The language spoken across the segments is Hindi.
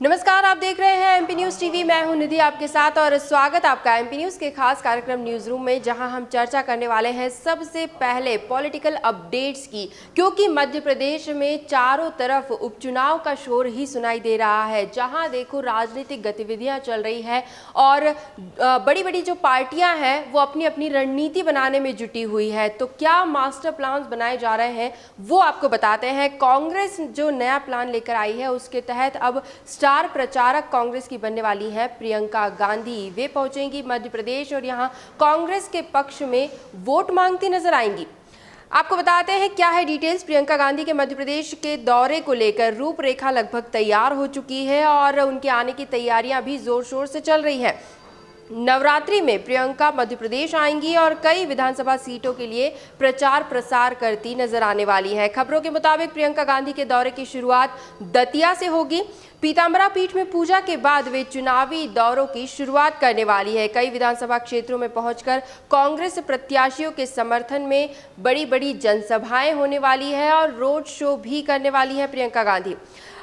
नमस्कार, आप देख रहे हैं एमपी न्यूज टीवी। मैं हूं निधि आपके साथ और स्वागत आपका एमपी न्यूज के खास कार्यक्रम न्यूज रूम में, जहां हम चर्चा करने वाले हैं सबसे पहले पॉलिटिकल अपडेट्स की, क्योंकि मध्य प्रदेश में चारों तरफ उपचुनाव का शोर ही सुनाई दे रहा है। जहां देखो राजनीतिक गतिविधियां चल रही है और बड़ी बड़ी जो पार्टियां हैं वो अपनी अपनी रणनीति बनाने में जुटी हुई है। तो क्या मास्टर प्लान बनाए जा रहे हैं वो आपको बताते हैं। कांग्रेस जो नया प्लान लेकर आई है उसके तहत अब स्टार प्रचारक कांग्रेस की बनने वाली है प्रियंका गांधी। वे पहुंचेंगी मध्य प्रदेश और यहां कांग्रेस के पक्ष में वोट मांगती नजर आएंगी। आपको बताते हैं क्या है डिटेल्स। प्रियंका गांधी के मध्य प्रदेश के दौरे को लेकर रूपरेखा लगभग तैयार हो चुकी है और उनके आने की तैयारियां भी जोर शोर से चल रही है। नवरात्रि में प्रियंका मध्य प्रदेश आएंगी और कई विधानसभा सीटों के लिए प्रचार प्रसार करती नजर आने वाली है। खबरों के मुताबिक प्रियंका गांधी के दौरे की शुरुआत दतिया से होगी। पीताम्बरा पीठ में पूजा के बाद वे चुनावी दौरों की शुरुआत करने वाली है। कई विधानसभा क्षेत्रों में पहुंचकर कांग्रेस प्रत्याशियों के समर्थन में बड़ी बड़ी जनसभाएं होने वाली है और रोड शो भी करने वाली है प्रियंका गांधी।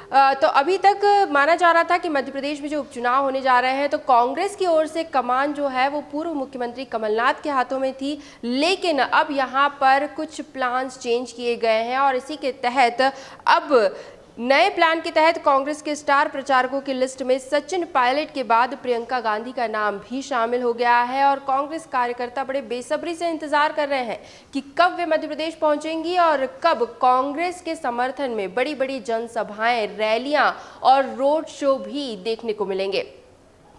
तो अभी तक माना जा रहा था कि मध्य प्रदेश में जो उपचुनाव होने जा रहे हैं तो कांग्रेस की ओर से कमान जो है वो पूर्व मुख्यमंत्री कमलनाथ के हाथों में थी, लेकिन अब यहां पर कुछ प्लान्स चेंज किए गए हैं और इसी के तहत अब नए प्लान के तहत कांग्रेस के स्टार प्रचारकों की लिस्ट में सचिन पायलट के बाद प्रियंका गांधी का नाम भी शामिल हो गया है और कांग्रेस कार्यकर्ता बड़े बेसब्री से इंतजार कर रहे हैं कि कब वे मध्य प्रदेश पहुंचेंगी और कब कांग्रेस के समर्थन में बड़ी बड़ी जनसभाएं, रैलियां और रोड शो भी देखने को मिलेंगे।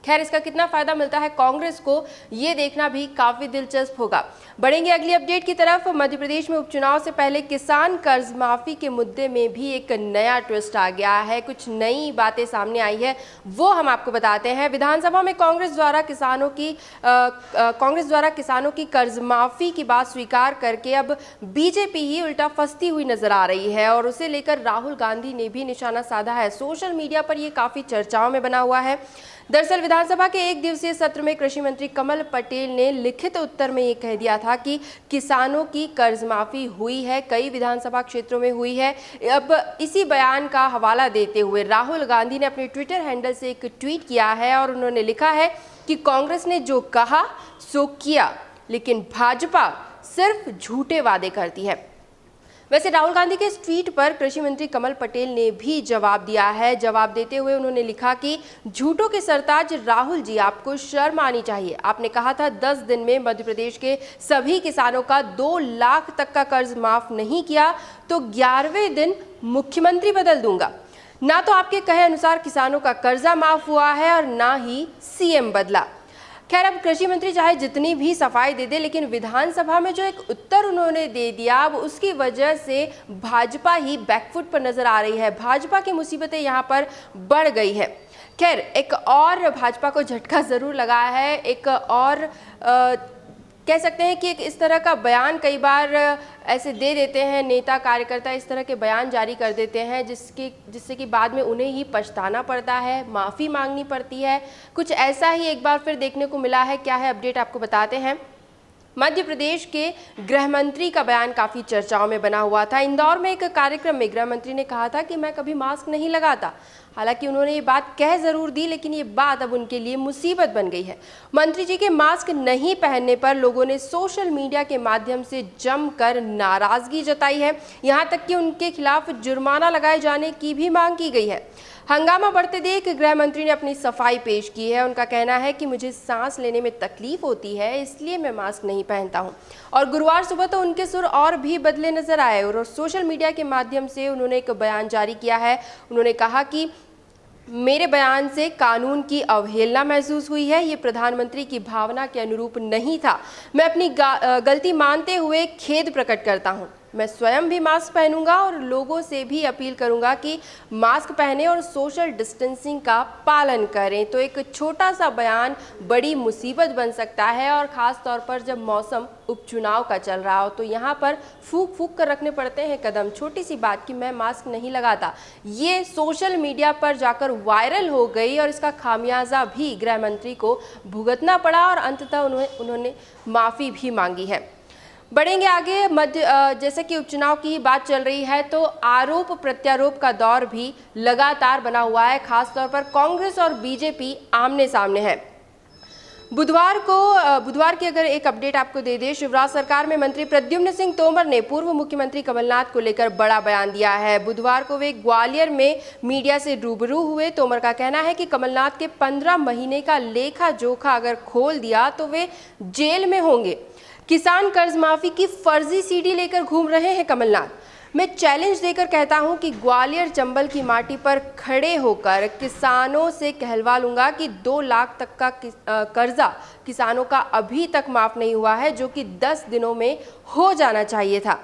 खैर, इसका कितना फायदा मिलता है कांग्रेस को, ये देखना भी काफी दिलचस्प होगा। बढ़ेंगे अगली अपडेट की तरफ। मध्य प्रदेश में उपचुनाव से पहले किसान कर्ज माफी के मुद्दे में भी एक नया ट्विस्ट आ गया है। कुछ नई बातें सामने आई है, वो हम आपको बताते हैं। विधानसभा में कांग्रेस द्वारा किसानों की कर्ज माफी की बात स्वीकार करके अब बीजेपी ही उल्टा फंसती हुई नजर आ रही है और उसे लेकर राहुल गांधी ने भी निशाना साधा है। सोशल मीडिया पर यह काफी चर्चाओं में बना हुआ है। दरअसल विधानसभा के एक दिवसीय सत्र में कृषि मंत्री कमल पटेल ने लिखित उत्तर में ये कह दिया था कि किसानों की कर्ज माफी हुई है, कई विधानसभा क्षेत्रों में हुई है। अब इसी बयान का हवाला देते हुए राहुल गांधी ने अपने ट्विटर हैंडल से एक ट्वीट किया है और उन्होंने लिखा है कि कांग्रेस ने जो कहा सो किया, लेकिन भाजपा सिर्फ झूठे वादे करती है। वैसे राहुल गांधी के इस ट्वीट पर कृषि मंत्री कमल पटेल ने भी जवाब दिया है। जवाब देते हुए उन्होंने लिखा कि झूठों के सरताज राहुल जी, आपको शर्म आनी चाहिए। आपने कहा था 10 दिन में मध्य प्रदेश के सभी किसानों का 2 लाख तक का कर्ज माफ नहीं किया तो 11वें दिन मुख्यमंत्री बदल दूंगा। ना तो आपके कहे अनुसार किसानों का कर्जा माफ हुआ है और ना ही सीएम बदला। खैर, अब कृषि मंत्री चाहे जितनी भी सफाई दे दे, लेकिन विधानसभा में जो एक उत्तर उन्होंने दे दिया, अब उसकी वजह से भाजपा ही बैकफुट पर नजर आ रही है। भाजपा की मुसीबतें यहाँ पर बढ़ गई है। खैर, एक और भाजपा को झटका जरूर लगा है। एक और कह सकते हैं कि एक इस तरह का बयान कई बार ऐसे दे देते हैं नेता कार्यकर्ता, इस तरह के बयान जारी कर देते हैं जिससे कि बाद में उन्हें ही पछताना पड़ता है, माफ़ी मांगनी पड़ती है। कुछ ऐसा ही एक बार फिर देखने को मिला है। क्या है अपडेट आपको बताते हैं। मध्य प्रदेश के गृह मंत्री का बयान काफ़ी चर्चाओं में बना हुआ था। इंदौर में एक कार्यक्रम में गृह मंत्री ने कहा था कि मैं कभी मास्क नहीं लगाता। हालांकि उन्होंने ये बात कह जरूर दी, लेकिन ये बात अब उनके लिए मुसीबत बन गई है। मंत्री जी के मास्क नहीं पहनने पर लोगों ने सोशल मीडिया के माध्यम से जमकर नाराजगी जताई है। यहाँ तक कि उनके खिलाफ जुर्माना लगाए जाने की भी मांग की गई है। हंगामा बढ़ते देख गृह मंत्री ने अपनी सफाई पेश की है। उनका कहना है कि मुझे सांस लेने में तकलीफ होती है, इसलिए मैं मास्क नहीं पहनता हूं। और गुरुवार सुबह तो उनके सुर और भी बदले नजर आए और सोशल मीडिया के माध्यम से उन्होंने एक बयान जारी किया है। उन्होंने कहा कि मेरे बयान से कानून की अवहेलना महसूस हुई है, ये प्रधानमंत्री की भावना के अनुरूप नहीं था। मैं अपनी गलती मानते हुए खेद प्रकट करता हूं। मैं स्वयं भी मास्क पहनूंगा और लोगों से भी अपील करूंगा कि मास्क पहने और सोशल डिस्टेंसिंग का पालन करें। तो एक छोटा सा बयान बड़ी मुसीबत बन सकता है और ख़ास तौर पर जब मौसम उपचुनाव का चल रहा हो तो यहाँ पर फूक फूक कर रखने पड़ते हैं कदम। छोटी सी बात कि मैं मास्क नहीं लगाता, ये सोशल मीडिया पर जाकर वायरल हो गई और इसका खामियाजा भी गृह मंत्री को भुगतना पड़ा और अंततः उन्होंने माफ़ी भी मांगी है। बढ़ेंगे आगे। जैसे कि उपचुनाव की बात चल रही है तो आरोप प्रत्यारोप का दौर भी लगातार बना हुआ है। खासतौर पर कांग्रेस और बीजेपी आमने सामने है। बुधवार की अगर एक अपडेट आपको दे दें, शिवराज सरकार में मंत्री प्रद्युम्न सिंह तोमर ने पूर्व मुख्यमंत्री कमलनाथ को लेकर बड़ा बयान दिया है। बुधवार को वे ग्वालियर में मीडिया से रूबरू हुए। तोमर का कहना है कि कमलनाथ के 15 महीने का लेखा जोखा अगर खोल दिया तो वे जेल में होंगे। किसान कर्ज माफी की फर्जी सीडी लेकर घूम रहे हैं कमलनाथ। मैं चैलेंज देकर कहता हूं कि ग्वालियर चंबल की माटी पर खड़े होकर किसानों से कहलवा लूंगा कि 2 लाख तक का कर्जा किसानों का अभी तक माफ नहीं हुआ है, जो कि 10 दिनों में हो जाना चाहिए था।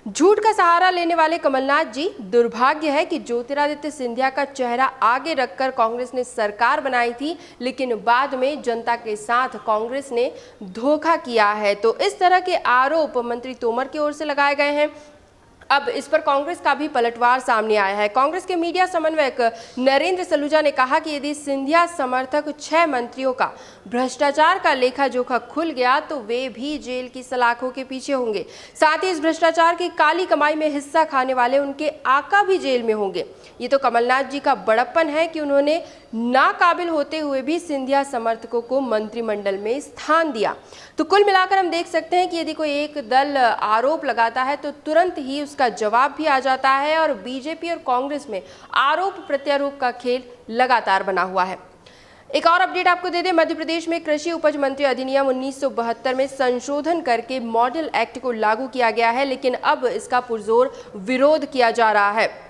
झूठ का सहारा लेने वाले कमलनाथ जी, दुर्भाग्य है कि ज्योतिरादित्य सिंधिया का चेहरा आगे रखकर कांग्रेस ने सरकार बनाई थी, लेकिन बाद में जनता के साथ कांग्रेस ने धोखा किया है। तो इस तरह के आरोप मंत्री तोमर की ओर से लगाए गए हैं। अब इस पर कांग्रेस का भी पलटवार सामने आया है। कांग्रेस के मीडिया समन्वयक नरेंद्र सलूजा ने कहा कि यदि सिंधिया समर्थक 6 मंत्रियों का भ्रष्टाचार का लेखा जोखा खुल गया तो वे भी जेल की सलाखों के पीछे होंगे। साथ ही इस भ्रष्टाचार की काली कमाई में हिस्सा खाने वाले उनके आका भी जेल में होंगे। ये तो कमलनाथ जी का बड़प्पन है कि उन्होंने नाकाबिल होते हुए भी सिंधिया समर्थकों को मंत्रिमंडल में स्थान दिया। तो कुल मिलाकर हम देख सकते हैं कि यदि कोई एक दल आरोप लगाता है तो तुरंत ही उसका जवाब भी आ जाता है, और बीजेपी और कांग्रेस में आरोप प्रत्यारोप का खेल लगातार बना हुआ है। एक और अपडेट आपको दे दें, मध्य प्रदेश में कृषि उपज मंत्री अधिनियम 1972 में संशोधन करके मॉडल एक्ट को लागू किया गया है, लेकिन अब इसका पुरजोर विरोध किया जा रहा है।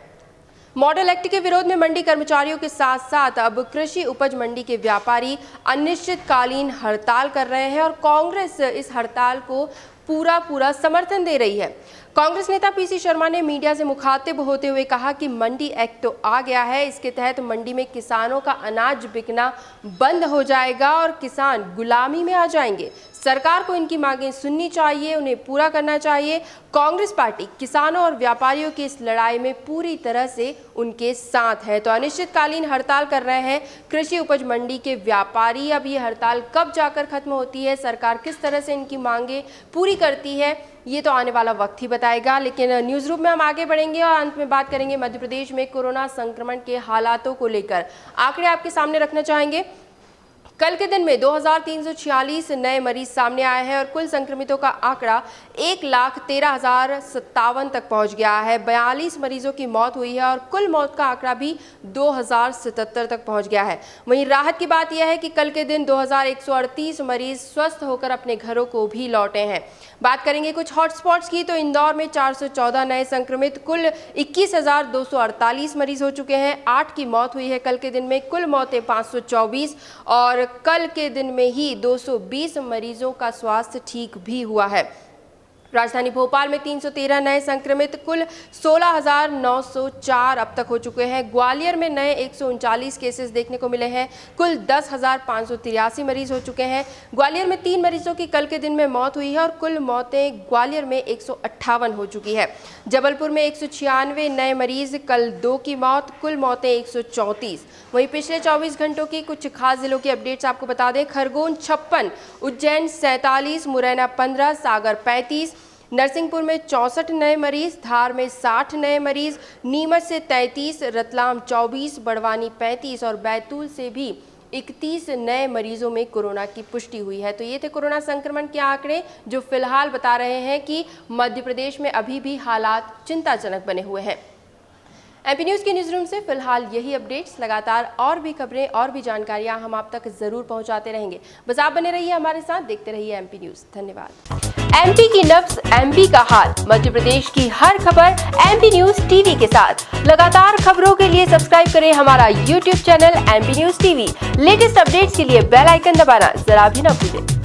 मॉडल एक्ट के विरोध में मंडी कर्मचारियों के साथ साथ अब कृषि उपज मंडी के व्यापारी अनिश्चितकालीन हड़ताल कर रहे हैं, और कांग्रेस इस हड़ताल को पूरा समर्थन दे रही है। कांग्रेस नेता पीसी शर्मा ने मीडिया से मुखातिब होते हुए कहा कि मंडी एक्ट तो आ गया है, इसके तहत मंडी में किसानों का अनाज बिकना बंद हो जाएगा और किसान गुलामी में आ जाएंगे। सरकार को इनकी मांगें सुननी चाहिए, उन्हें पूरा करना चाहिए। कांग्रेस पार्टी किसानों और व्यापारियों की इस लड़ाई में पूरी तरह से उनके साथ है। तो अनिश्चितकालीन हड़ताल कर रहे हैं कृषि उपज मंडी के व्यापारी। अब ये हड़ताल कब जाकर खत्म होती है, सरकार किस तरह से इनकी मांगें पूरी करती है, ये तो आने वाला वक्त ही बताएगा। लेकिन न्यूज़ रूम में हम आगे बढ़ेंगे और अंत में बात करेंगे मध्य प्रदेश में कोरोना संक्रमण के हालातों को लेकर। आंकड़े आपके सामने रखना चाहेंगे। कल के दिन में 2346 नए मरीज सामने आए हैं और कुल संक्रमितों का आंकड़ा 1,13,057 तक पहुंच गया है। 42 मरीजों की मौत हुई है और कुल मौत का आंकड़ा भी 2077 तक पहुंच गया है। वहीं राहत की बात यह है कि कल के दिन 2138 मरीज स्वस्थ होकर अपने घरों को भी लौटे हैं। बात करेंगे कुछ हॉटस्पॉट्स की, तो इंदौर में 414 नए संक्रमित, कुल 21,248 मरीज हो चुके हैं। 8 की मौत हुई है कल के दिन में, कुल मौतें 524, और कल के दिन में ही 220 मरीजों का स्वास्थ्य ठीक भी हुआ है। राजधानी भोपाल में 313 नए संक्रमित, कुल 16,904 अब तक हो चुके हैं। ग्वालियर में नए 139 केसेस देखने को मिले हैं, कुल 10,583 मरीज हो चुके हैं। ग्वालियर में 3 मरीजों की कल के दिन में मौत हुई है और कुल मौतें ग्वालियर में 158 हो चुकी है। जबलपुर में 196 नए मरीज, कल 2 की मौत, कुल मौतें 134। वहीं पिछले 24 घंटों की कुछ खास जिलों की अपडेट्स आपको बता दें। खरगोन 56, उज्जैन 47, मुरैना 15, सागर 35, नरसिंहपुर में 64 नए मरीज, धार में 60 नए मरीज, नीमच से 33, रतलाम 24, बड़वानी 35 और बैतूल से भी 31 नए मरीजों में कोरोना की पुष्टि हुई है। तो ये थे कोरोना संक्रमण के आंकड़े जो फिलहाल बता रहे हैं कि मध्य प्रदेश में अभी भी हालात चिंताजनक बने हुए हैं। एमपी न्यूज़ की न्यूज़ रूम से फिलहाल यही अपडेट्स। लगातार और भी खबरें और भी जानकारियां हम आप तक जरूर पहुंचाते रहेंगे। बस आप बने रहिए हमारे साथ, देखते रहिए एमपी न्यूज़। धन्यवाद। एमपी की नब्ज, एमपी का हाल, मध्य प्रदेश की हर खबर एमपी न्यूज़ टीवी के साथ। लगातार खबरों के लिए सब्सक्राइब करें हमारा YouTube channel MP news TV. Latest updates के लिए बेल आइकन दबाना जरा भी न भूलें।